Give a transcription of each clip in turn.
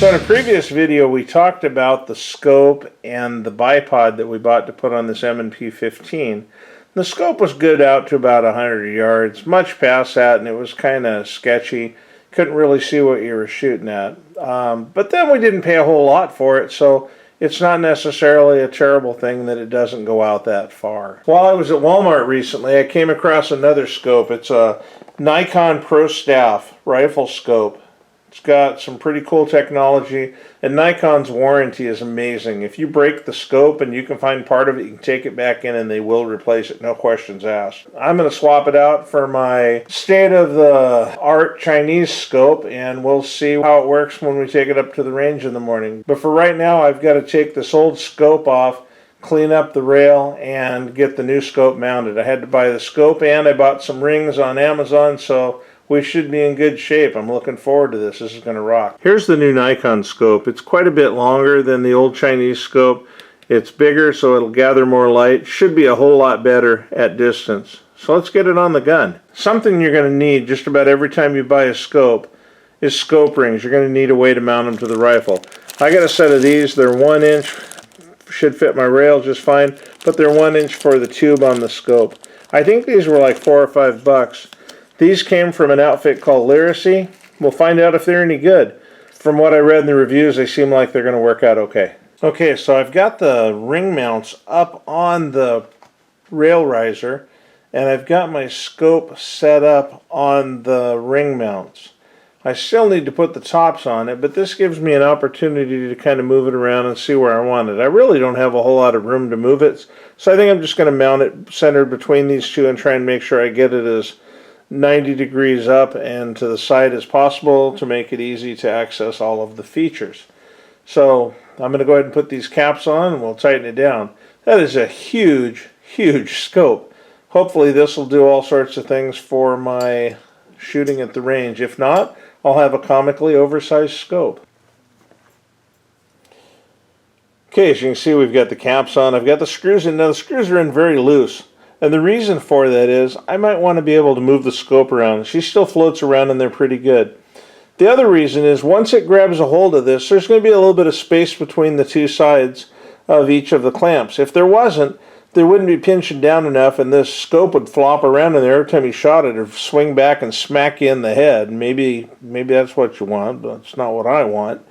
So in a previous video we talked about the scope and the bipod that we bought to put on this MP15. The scope was good out to about 100 yards, much past that, and it was kind of sketchy. Couldn't really see what you were shooting at. But then we didn't pay a whole lot for it, so it's not necessarily a terrible thing that it doesn't go out that far. While I was at Walmart recently, I came across another scope. It's a Nikon ProStaff rifle scope. It's got some pretty cool technology, and Nikon's warranty is amazing. If you break the scope and you can find part of it, you can take it back in and they will replace it, no questions asked. I'm going to swap it out for my state-of-the-art Chinese scope, and we'll see how it works when we take it up to the range in the morning. But for right now, I've got to take this old scope off, clean up the rail, and get the new scope mounted. I had to buy the scope, and I bought some rings on Amazon, so we should be in good shape. I'm looking forward to this. This is going to rock. Here's the new Nikon scope. It's quite a bit longer than the old Chinese scope. It's bigger, so it'll gather more light. Should be a whole lot better at distance. So let's get it on the gun. Something you're going to need just about every time you buy a scope is scope rings. You're going to need a way to mount them to the rifle. I got a set of these. They're 1 inch. Should fit my rail just fine, but they're 1 inch for the tube on the scope. I think these were like $4 or $5. These came from an outfit called Lyracy. We'll find out if they're any good. From what I read in the reviews, they seem like they're going to work out okay. Okay, so I've got the ring mounts up on the rail riser, and I've got my scope set up on the ring mounts. I still need to put the tops on it, but this gives me an opportunity to kind of move it around and see where I want it. I really don't have a whole lot of room to move it, so I think I'm just going to mount it centered between these two and try and make sure I get it as 90 degrees up and to the side as possible to make it easy to access all of the features. So I'm going to go ahead and put these caps on and we'll tighten it down. That is a huge, huge scope. Hopefully this will do all sorts of things for my shooting at the range. If not, I'll have a comically oversized scope. Okay, as you can see, we've got the caps on. I've got the screws in. Now the screws are in very loose. And the reason for that is I might want to be able to move the scope around. She still floats around and they're pretty good. The other reason is once it grabs a hold of this, there's going to be a little bit of space between the two sides of each of the clamps. If there wasn't, they wouldn't be pinching down enough and this scope would flop around in there every time you shot it or swing back and smack you in the head. Maybe that's what you want, but it's not what I want.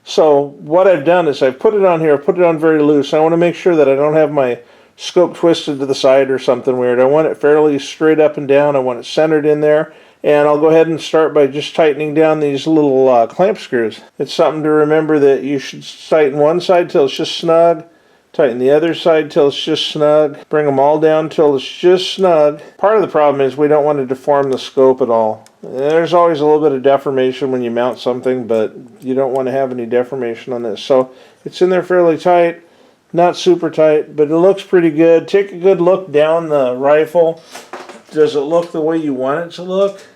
So what I've done is I've put it on here, put it on very loose. I want to make sure that I don't have my scope twisted to the side or something weird. I want it fairly straight up and down. I want it centered in there. And I'll go ahead and start by just tightening down these little clamp screws. It's something to remember that you should tighten one side till it's just snug. Tighten the other side till it's just snug. Bring them all down till it's just snug. Part of the problem is we don't want to deform the scope at all. There's always a little bit of deformation when you mount something, but you don't want to have any deformation on this. So it's in there fairly tight. Not super tight, but it looks pretty good. Take a good look down the rifle. Does it look the way you want it to look?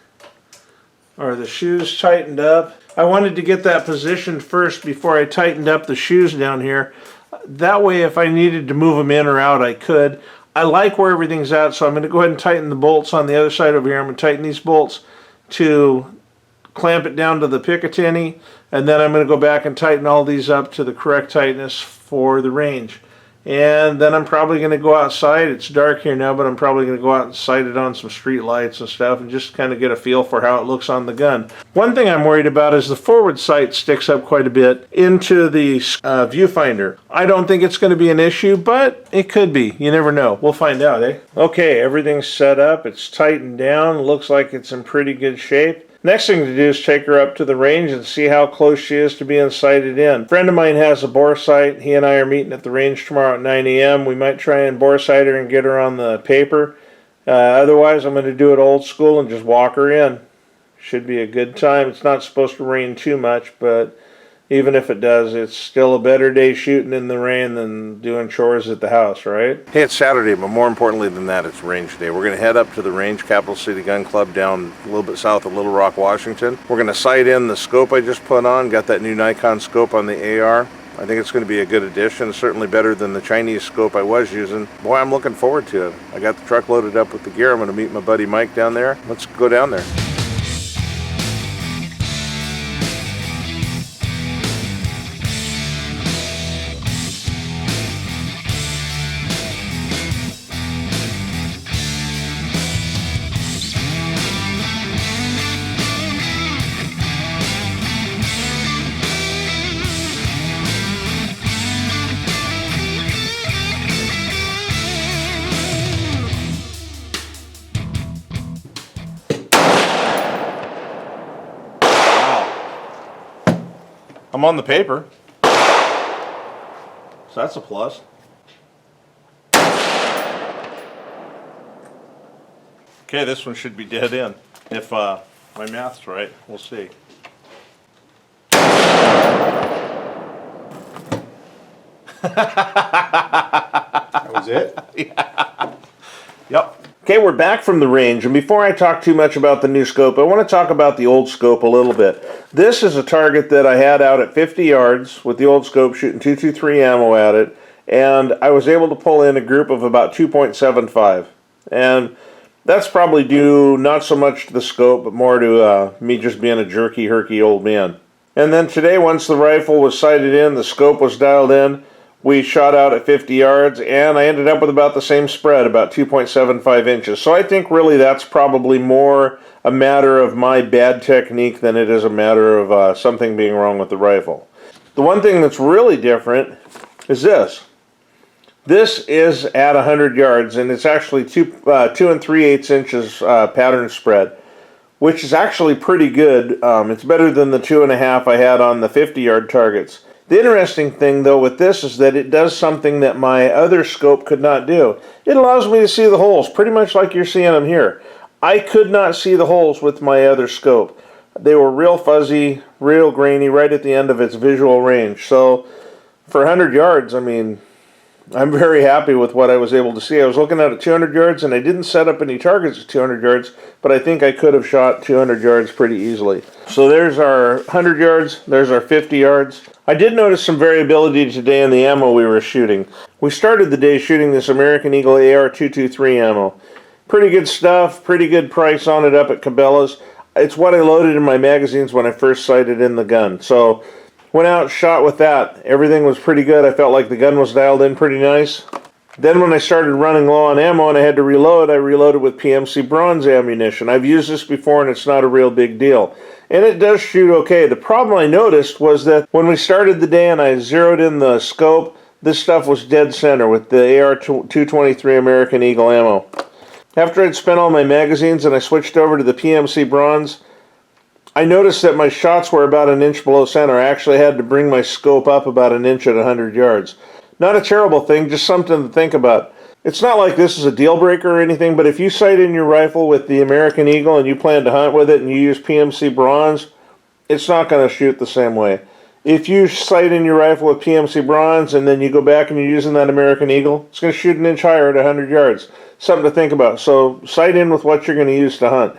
Are the shoes tightened up? I wanted to get that positioned first before I tightened up the shoes down here. That way if I needed to move them in or out, I could. I like where everything's at, so I'm going to go ahead and tighten the bolts on the other side over here. I'm going to tighten these bolts to clamp it down to the Picatinny, and then I'm going to go back and tighten all these up to the correct tightness for the range. And then I'm probably going to go outside. It's dark here now, but I'm probably going to go out and sight it on some street lights and stuff and just kind of get a feel for how it looks on the gun. One thing I'm worried about is the forward sight sticks up quite a bit into the viewfinder. I don't think it's going to be an issue, but it could be. You never know. We'll find out, eh? Okay, everything's set up. It's tightened down. Looks like it's in pretty good shape. Next thing to do is take her up to the range and see how close she is to being sighted in. A friend of mine has a bore sight. He and I are meeting at the range tomorrow at 9 a.m. We might try and bore sight her and get her on the paper. Otherwise, I'm going to do it old school and just walk her in. Should be a good time. It's not supposed to rain too much, but even if it does, it's still a better day shooting in the rain than doing chores at the house, right? Hey, it's Saturday, but more importantly than that, it's range day. We're going to head up to the range, Capital City Gun Club, down a little bit south of Little Rock, Washington. We're going to sight in the scope I just put on. Got that new Nikon scope on the AR. I think it's going to be a good addition, certainly better than the Chinese scope I was using. Boy, I'm looking forward to it. I got the truck loaded up with the gear. I'm going to meet my buddy Mike down there. Let's go down there. I'm on the paper. So that's a plus. Okay, this one should be dead in. If my math's right, we'll see. That was it? Yeah. Yep. Okay, we're back from the range, and before I talk too much about the new scope, I want to talk about the old scope a little bit. This is a target that I had out at 50 yards with the old scope shooting .223 ammo at it, and I was able to pull in a group of about 2.75. And that's probably due not so much to the scope, but more to me just being a jerky, herky old man. And then today, once the rifle was sighted in, the scope was dialed in, we shot out at 50 yards, and I ended up with about the same spread, about 2.75 inches. So I think really that's probably more a matter of my bad technique than it is a matter of something being wrong with the rifle. The one thing that's really different is this. This is at 100 yards, and it's actually 2 3/8 inches pattern spread, which is actually pretty good. It's better than the 2.5 I had on the 50-yard targets. The interesting thing, though, with this is that it does something that my other scope could not do. It allows me to see the holes, pretty much like you're seeing them here. I could not see the holes with my other scope. They were real fuzzy, real grainy, right at the end of its visual range. So for 100 yards, I mean, I'm very happy with what I was able to see. I was looking at 200 yards, and I didn't set up any targets at 200 yards, but I think I could have shot 200 yards pretty easily. So there's our 100 yards, there's our 50 yards. I did notice some variability today in the ammo we were shooting. We started the day shooting this American Eagle AR-223 ammo. Pretty good stuff, pretty good price on it up at Cabela's. It's what I loaded in my magazines when I first sighted in the gun. So went out, shot with that. Everything was pretty good. I felt like the gun was dialed in pretty nice. Then when I started running low on ammo and I had to reload, I reloaded with PMC bronze ammunition. I've used this before and it's not a real big deal. And it does shoot okay. The problem I noticed was that when we started the day and I zeroed in the scope, this stuff was dead center with the AR-223 American Eagle ammo. After I'd spent all my magazines and I switched over to the PMC bronze, I noticed that my shots were about an inch below center. I actually had to bring my scope up about an inch at 100 yards. Not a terrible thing, just something to think about. It's not like this is a deal breaker or anything, but if you sight in your rifle with the American Eagle and you plan to hunt with it and you use PMC bronze, it's not going to shoot the same way. If you sight in your rifle with PMC bronze and then you go back and you're using that American Eagle, it's going to shoot an inch higher at 100 yards. Something to think about. So sight in with what you're going to use to hunt.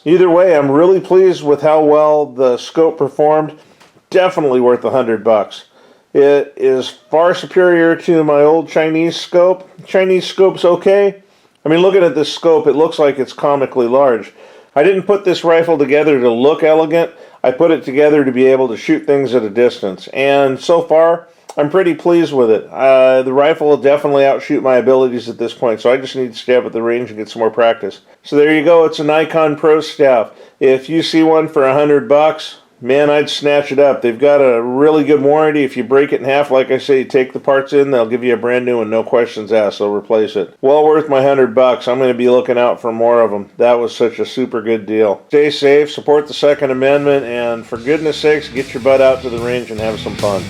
Either way, I'm really pleased with how well the scope performed. Definitely worth $100. It is far superior to my old Chinese scope. Chinese scope's okay. I mean, looking at this scope, it looks like it's comically large. I didn't put this rifle together to look elegant. I put it together to be able to shoot things at a distance. And so far, I'm pretty pleased with it. The rifle will definitely outshoot my abilities at this point, so I just need to stay up at the range and get some more practice. So there you go. It's a Nikon ProStaff. If you see one for $100, man, I'd snatch it up. They've got a really good warranty. If you break it in half, like I say, you take the parts in, they'll give you a brand new one, no questions asked. They'll replace it. Well worth my $100. I'm going to be looking out for more of them. That was such a super good deal. Stay safe, support the Second Amendment, and for goodness sakes, get your butt out to the range and have some fun.